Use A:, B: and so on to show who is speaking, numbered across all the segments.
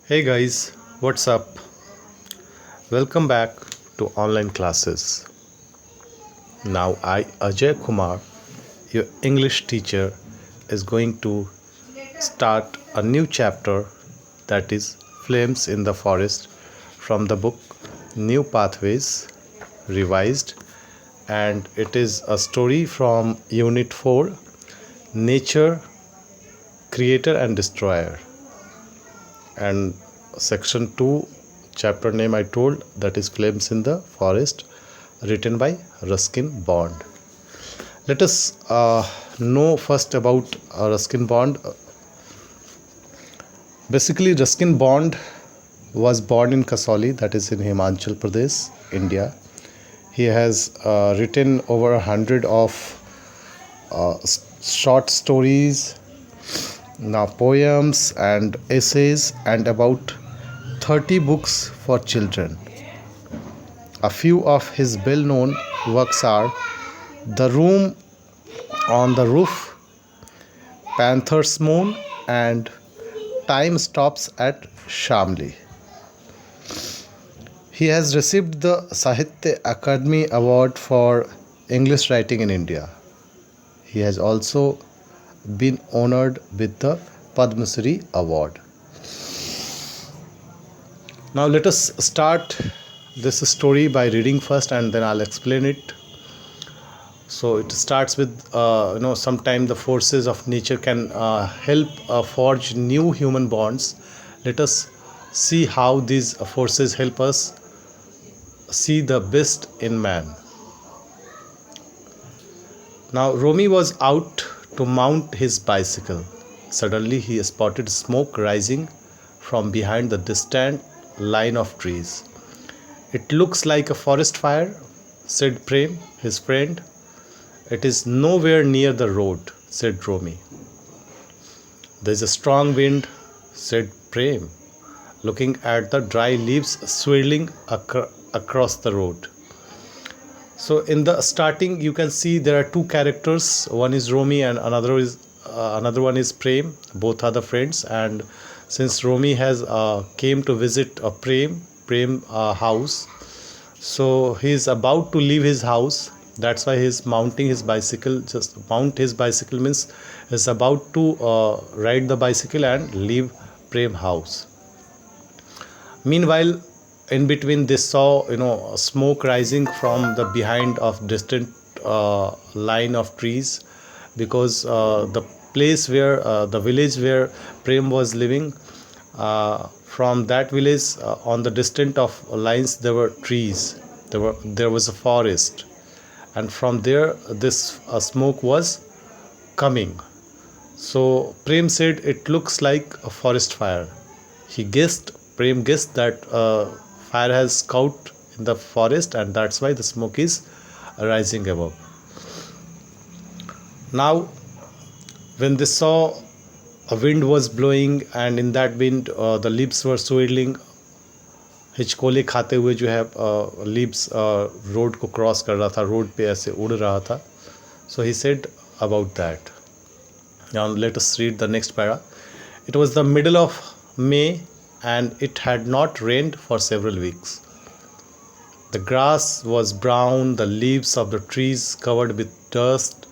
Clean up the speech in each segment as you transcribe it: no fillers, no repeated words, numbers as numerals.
A: Hey guys, what's up? Welcome back to online classes. Now Ajay Kumar, your English teacher, is going to start a new chapter, that is Flames in the Forest, from the book New Pathways Revised, and it is a story from Unit 4, Nature, Creator and Destroyer, and Section 2, chapter name I told, that is Flames in the Forest, written by Ruskin Bond. Let us know first about Ruskin Bond. Basically, Ruskin Bond was born in Kasauli, that is in Himachal Pradesh, India. He has written over 100 of short stories, now poems and essays, and about 30 books for children. A few of his well known works are The Room on the Roof, Panther's Moon, and Time Stops at Shamli. He has received the Sahitya Akademi Award for English writing in India. He has also been honored with the Padma Shri Award. Now let us start this story by reading first, and then I'll explain it. So it starts with sometimes the forces of nature can help forge new human bonds. Let us see how these forces help us see the best in man. Now Romy was out to mount his bicycle. Suddenly he spotted smoke rising from behind the distant line of trees. It looks like a forest fire, said Prem, his friend. It is nowhere near the road, said Romy. There's a strong wind, said Prem, looking at the dry leaves swirling across the road. So in the starting you can see there are two characters. One is Romy and another one is Prem. Both are the friends, and since Romy has came to visit a Prem house, so he is about to leave his house. That's why he is mounting his bicycle. Just mount his bicycle means is about to ride the bicycle and leave Prem house. Meanwhile, in between they saw smoke rising from the behind of distant line of trees, because the place where the village where Prem was living, from that village on the distant of lines there were trees, there was a forest, and from there this smoke was coming. So Prem said it looks like a forest fire. Prem guessed that fire has caught in the forest, and that's why the smoke is rising above. Now when they saw a wind was blowing, and in that wind the leaves were swirling, हिचकोले खाते हुए जो है leaves road को cross कर रहा था, road पे ऐसे उड़ रहा था. So he said about that. Now let us read the next para. It was the middle of May and it had not rained for several weeks. The grass was brown, the leaves of the trees covered with dust.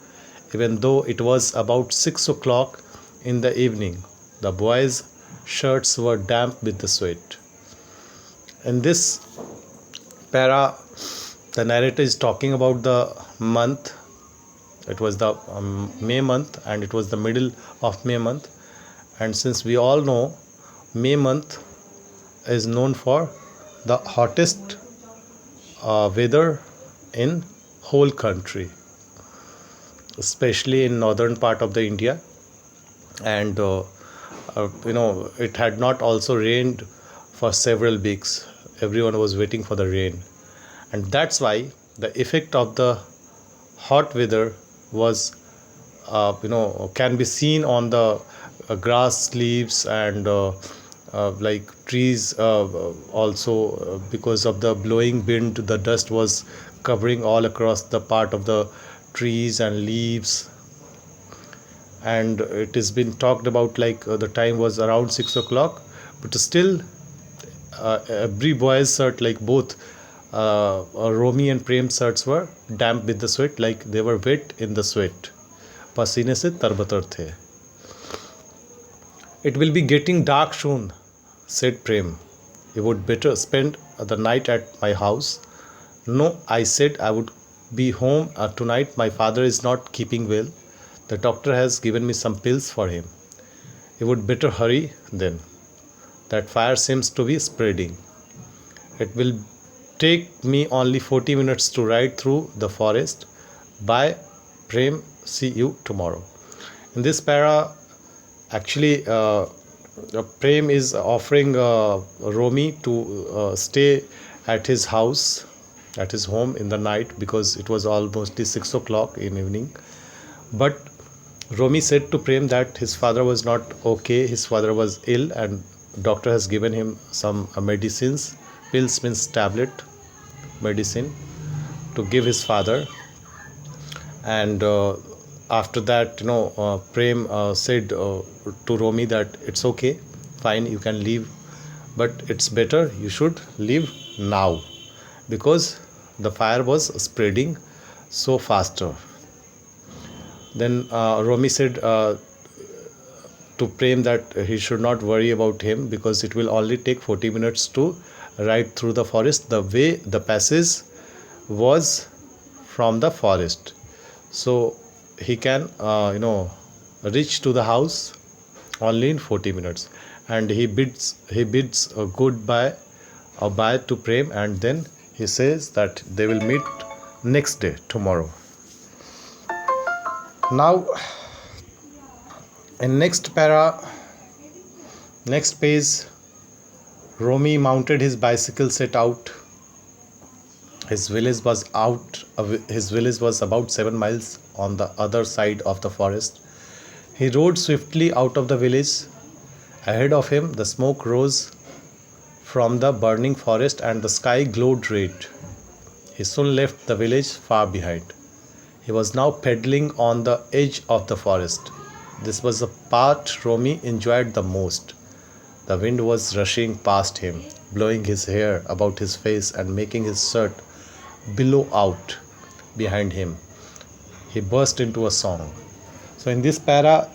A: Even though it was about 6 o'clock in the evening, the boys' shirts were damp with the sweat. In this para, the narrator is talking about the month. It was the May month, and it was the middle of May month. And since we all know, May month is known for the hottest weather in whole country, especially in northern part of the India. And it had not also rained for several weeks. Everyone was waiting for the rain, and that's why the effect of the hot weather was can be seen on the grass leaves and like trees also, because of the blowing wind the dust was covering all across the part of the trees and leaves. And it has been talked about like the time was around 6 o'clock, but still every boy's shirt, like both Romy and Prem's shirts were damp with the sweat, like they were wet in the sweat. पसीने से तरबतर थे. It will be getting dark soon, said Prem. You would better spend the night at my house. No, I said I would be home tonight. My father is not keeping well. The doctor has given me some pills for him. You would better hurry then. That fire seems to be spreading. It will take me only 40 minutes to ride through the forest. Bye, Prem. See you tomorrow. In this para, actually, Prem is offering Romy to stay at his house, at his home in the night, because it was almost 6 o'clock in evening. But Romy said to Prem that his father was not okay, his father was ill, and doctor has given him some medicines. Pills means tablet medicine to give his father. And after that, Prem said to Romy that it's okay, fine, you can leave, but it's better you should leave now, because the fire was spreading so faster. Then Romy said to Prem that he should not worry about him, because it will only take 40 minutes to ride through the forest. The way, the passage was from the forest, so he can reach to the house only in 40 minutes. And he bids a goodbye, a bye to Prem, and then he says that they will meet next day, tomorrow. Now in next page, Romy mounted his bicycle, set out. His village was about 7 miles on the other side of the forest. He rode swiftly out of the village. Ahead of him, the smoke rose from the burning forest and the sky glowed red. He soon left the village far behind. He was now pedaling on the edge of the forest. This was the part Romy enjoyed the most. The wind was rushing past him, blowing his hair about his face and making his shirt billow out behind him. He burst into a song. So in this para,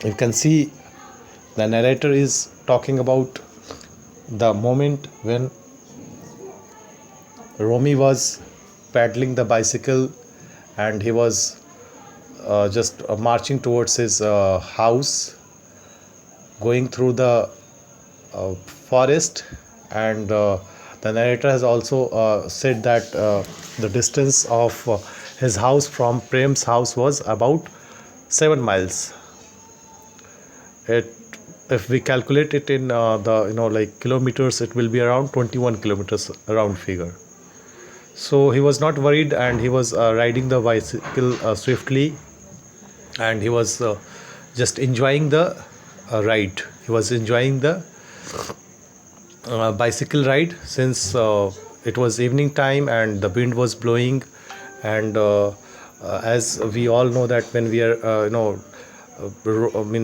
A: you can see the narrator is talking about the moment when Romy was paddling the bicycle and he was just marching towards his house, going through the forest. And the narrator has also said that the distance of his house from Prem's house was about 7 miles. If we calculate it in the kilometers, it will be around 21 kilometers round figure. So he was not worried, and he was riding the bicycle swiftly, and he was just enjoying the ride. He was enjoying the bicycle ride, since it was evening time and the wind was blowing. And as we all know that when we are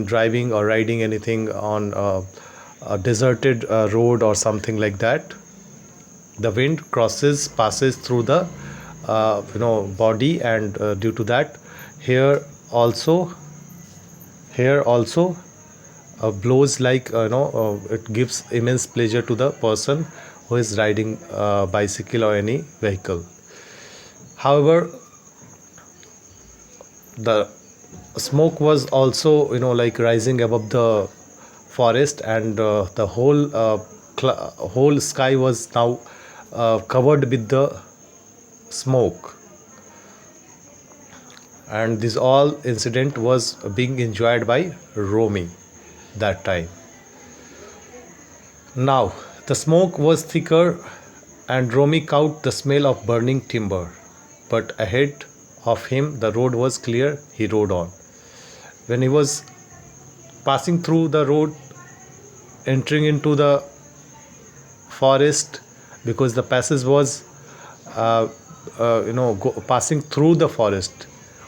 A: driving or riding anything on a deserted road or something like that, the wind passes through the body, and due to that, here also blows, like it gives immense pleasure to the person who is riding bicycle or any vehicle. However, the smoke was also rising above the forest, and the whole sky was now covered with the smoke. And this all incident was being enjoyed by Romy that time. Now the smoke was thicker, and Romy caught the smell of burning timber. But ahead of him the road was clear. He rode on. When he was passing through the road, entering into the forest, because the passage was passing through the forest,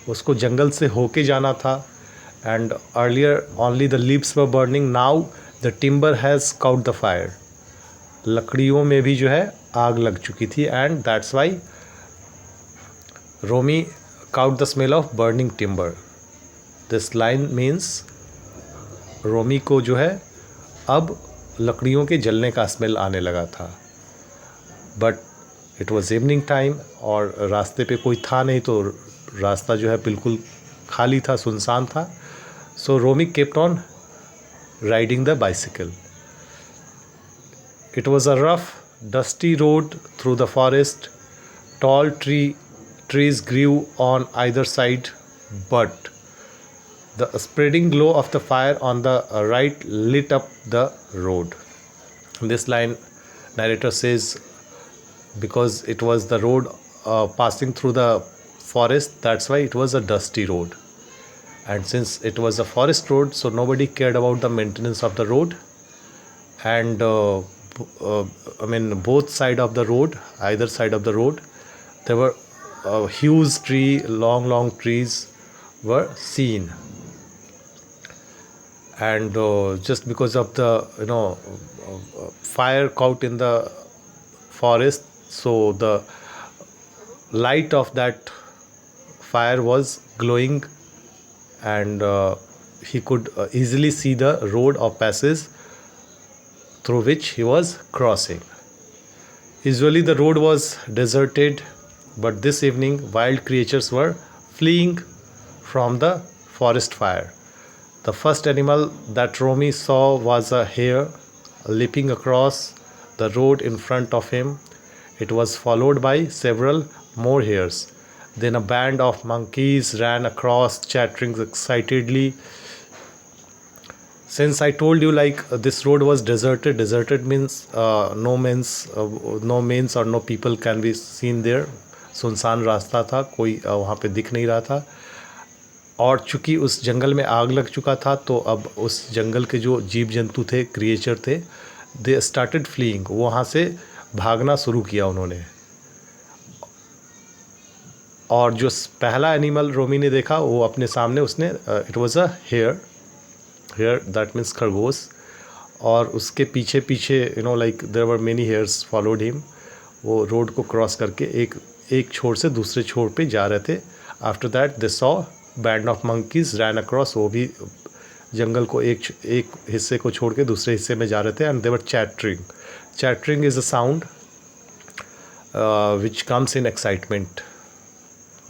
A: उसको जंगल से होके जाना था. And earlier only the leaves were burning. Now the timber has caught the fire, लकड़ियों में भी जो है आग लग चुकी थी, and that's why Romi caught the smell of burning timber. This line means Romi को जो है अब लकड़ियों के जलने का स्मेल आने लगा था। But it was evening time, और रास्ते पे कोई था नहीं, तो रास्ता जो है बिल्कुल खाली था, सुनसान था। So Romi kept on riding the bicycle. It was a rough dusty road through the forest, tall trees grew on either side, but the spreading glow of the fire on the right lit up the road. In this line, narrator says, because it was the road passing through the forest, that's why it was a dusty road. And since it was a forest road, so nobody cared about the maintenance of the road. And I mean, both side of the road, either side of the road, there were huge long trees were seen. And just because of the fire caught in the forest, so the light of that fire was glowing, and he could easily see the road of passage through which he was crossing. Usually the road was deserted, but this evening wild creatures were fleeing from the forest fire. The first animal that Romy saw was a hare leaping across the road in front of him. It was followed by several more hares. Then a band of monkeys ran across, chattering excitedly. Since I told you, like, this road was deserted means no means or no people can be seen there. सुनसान रास्ता था, कोई वहाँ पे दिख नहीं रहा था। और चूँकि उस जंगल में आग लग चुका था, तो अब उस जंगल के जो जीव जंतु थे, क्रिएचर थे, दे स्टार्टेड फ्लीइंग, वहाँ से भागना शुरू किया उन्होंने। और जो पहला एनिमल रोमी ने देखा, वो अपने सामने उसने it was a hare that means खरगोश, और उसके पीछे पीछे like there were many hares followed him. वो रोड को क्रॉस करके एक छोर से दूसरे छोर पे जा रहे थे। After that they saw band of monkeys ran across, वो भी जंगल को एक हिस्से को छोड़ के दूसरे हिस्से में जा रहे थे। And they were chattering is a sound which comes in excitement.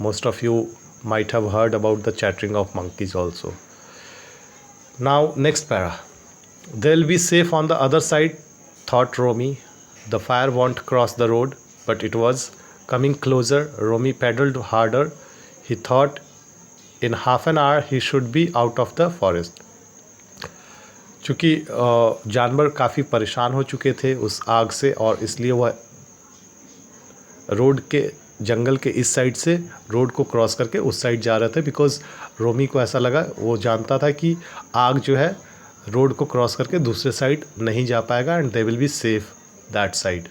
A: Most of you might have heard about the chattering of monkeys also. Now next para. They'll be safe on the other side, thought Romy. The fire won't cross the road, but it was coming closer. Romy pedaled harder. He thought in half an hour he should be out of the forest. चूँकि जानवर काफ़ी परेशान हो चुके थे उस आग से, और इसलिए वह रोड के जंगल के इस साइड से रोड को क्रॉस करके उस साइड जा रहे थे। बिकॉज रोमी को ऐसा लगा, वो जानता था कि आग जो है रोड को क्रॉस करके दूसरे साइड नहीं जा पाएगा, and they will be safe that side.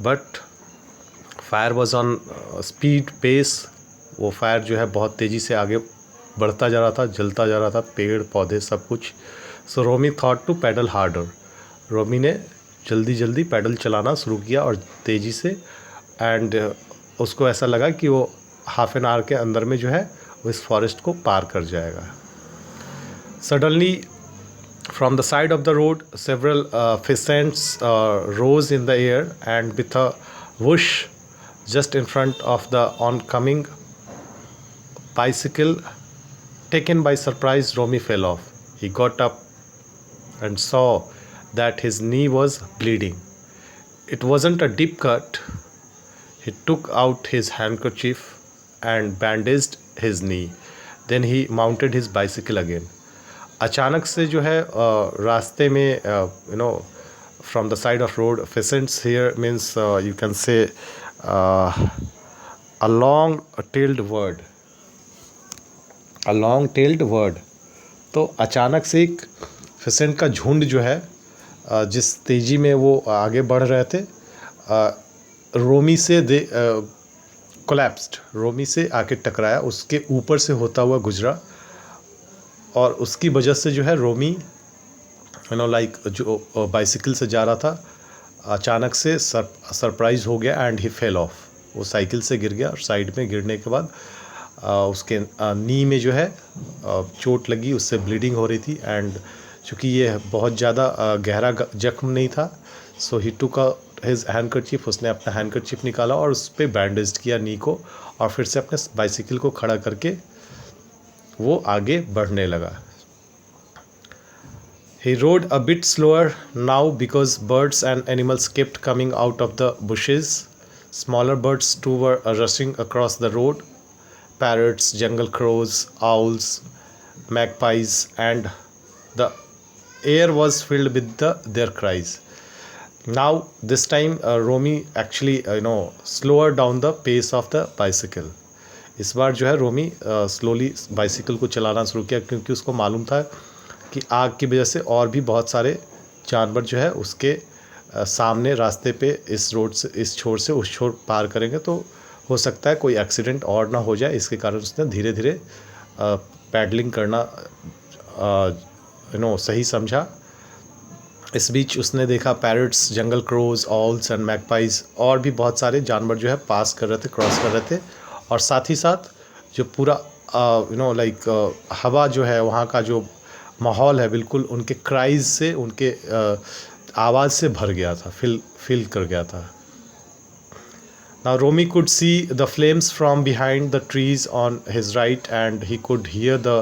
A: But fire was on speed pace. वो फायर जो है बहुत तेज़ी से आगे बढ़ता जा रहा था, जलता जा रहा था, पेड़ पौधे सब कुछ। सो रोमी थॉट टू पैडल हार्डर। रोमी ने जल्दी पैडल चलाना शुरू किया और तेज़ी से, एंड उसको ऐसा लगा कि वो हाफ एन आवर के अंदर में जो है वो इस फॉरेस्ट को पार कर जाएगा। Suddenly from the side of the road several pheasants rose in the air, and with a whoosh just in front of the oncoming bicycle, taken by surprise, Romy fell off. He got up and saw that his knee was bleeding. It wasn't a deep cut. He took out his handkerchief and bandaged his knee. Then he mounted his bicycle again. अचानक से जो है रास्ते में from the side of road, pheasants here means you can say a long-tailed bird. तो अचानक से एक pheasant का झुंड जो है जिस तेज़ी में वो आगे बढ़ रहे थे, रोमी से कोलैप्स्ड, रोमी से आके टकराया, उसके ऊपर से होता हुआ गुजरा, और उसकी वजह से जो है रोमी लाइक जो बाइसिकल से जा रहा था, अचानक से सरप्राइज हो गया एंड ही फेल ऑफ। वो साइकिल से गिर गया और साइड में गिरने के बाद उसके नी में जो है चोट लगी, उससे ब्लीडिंग हो रही थी। एंड चूँकि ये बहुत ज़्यादा गहरा जख्म नहीं था, सो ही टुक हिज हैंडकरचीफ, उसने अपना हैंडकरचीफ निकाला और उस पर बैंडेज किया नी को, और फिर से अपने बाइसिकल को खड़ा करके वो आगे बढ़ने लगा। He rode a bit slower now because birds and animals kept coming out of the bushes. Smaller birds too were rushing across the road. Parrots, jungle crows, owls, magpies, and the air was filled with their cries. Now this time Romy actually slowed down the pace of the bicycle. इस बार जो है रोमी slowly bicycle को चलाना शुरू किया, क्योंकि उसको मालूम था कि आग की वजह से और भी बहुत सारे जानवर जो है उसके सामने रास्ते पे इस रोड से, इस छोर से उस छोर पार करेंगे, तो हो सकता है कोई एक्सीडेंट और ना हो जाए। इसके कारण उसने धीरे धीरे पैडलिंग करना सही समझा। इस बीच उसने देखा पैरट्स, जंगल क्रोज, ऑल्स एंड मैगपाइज और भी बहुत सारे जानवर जो है पास कर रहे थे, क्रॉस कर रहे थे। और साथ ही साथ जो पूरा हवा जो है, वहाँ का जो माहौल है, बिल्कुल उनके क्राइज से, उनके आवाज़ से भर गया था, फिल कर गया था। Now Romy could see the flames from behind the trees on his right, and he could hear the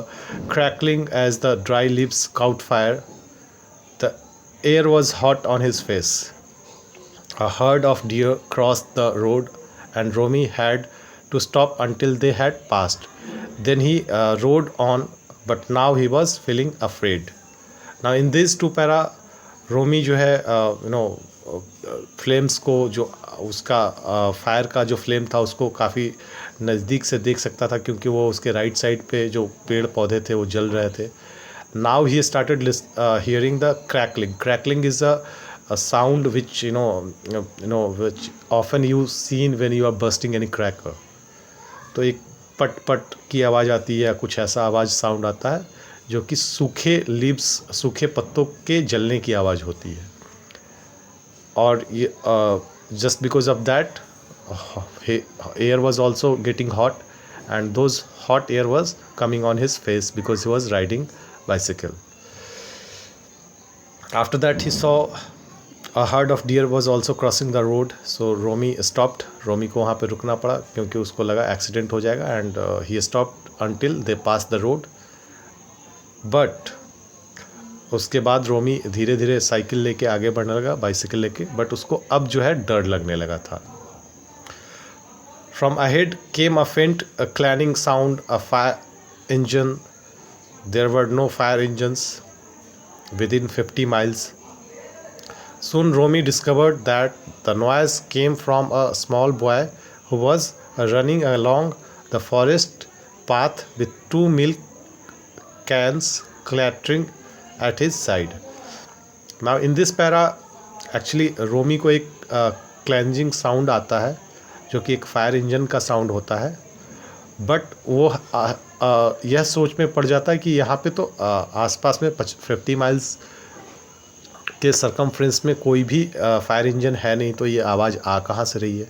A: crackling as the dry leaves caught fire. The air was hot on his face. A herd of deer crossed the road, and Romy had to stop until they had passed. Then he rode on, but now he was feeling afraid. Now in these two para, रोमी जो है flames को, जो उसका fire का जो flame था उसको काफ़ी नज़दीक से देख सकता था, क्योंकि वो उसके राइट साइड पे जो पेड़ पौधे थे वो जल रहे थे। Now he started hearing the crackling is a sound which which often you seen when you are bursting any cracker. तो एक पट पट की आवाज़ आती है, कुछ ऐसा आवाज़ साउंड आता है जो कि सूखे लीव्स, सूखे पत्तों के जलने की आवाज़ होती है। और ये just because of that air was also getting hot, and those hot air was coming on his face because he was riding bicycle. After that he saw a herd of deer was also crossing the road, so Romy stopped. रोमी को वहाँ पे रुकना पड़ा क्योंकि उसको लगा accident हो जाएगा, and he stopped until they passed the road. But उसके बाद रोमी धीरे धीरे साइकिल लेके आगे बढ़ने लगा, बाइसिकल लेके, बट उसको अब जो है डर लगने लगा था. From ahead came a faint clanging sound, a fire engine. There were no fire engines within 50 miles. Soon Romy discovered that the noise came from a small boy who was running along the forest path with 2 milk cans clattering at his side. Now in this para actually Romy को एक क्लैंजिंग sound आता है जो कि एक fire engine का sound होता है, बट वो यह सोच में पड़ जाता है कि यहाँ पे तो आसपास में 50 माइल्स के सरकमफ्रेंस में कोई भी फायर इंजन है नहीं, तो ये आवाज़ आ कहाँ से रही है.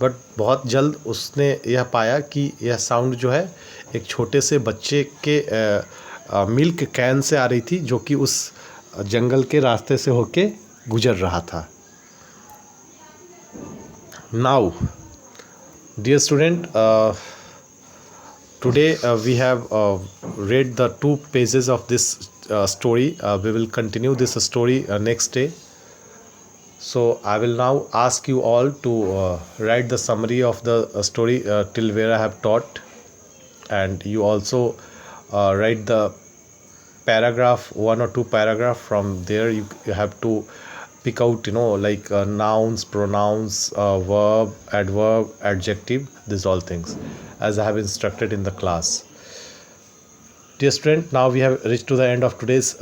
A: बट बहुत जल्द उसने यह पाया कि यह साउंड जो है एक छोटे से बच्चे के मिल्क कैन से आ रही थी, जो कि उस जंगल के रास्ते से होके गुजर रहा था. Now dear student, today we have read the 2 pages of this story. We will continue this story next day. So I will now ask you all to write the summary of the story till where I have taught, and you also write the paragraph, 1 or 2 paragraph. From there you have to pick out like nouns, pronouns, verb, adverb, adjective, these all things as I have instructed in the class. Dear student, now we have reached to the end of today's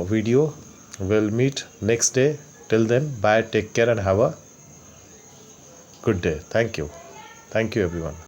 A: video. We'll meet next day. Till then, bye, take care, and have a good day. Thank you everyone.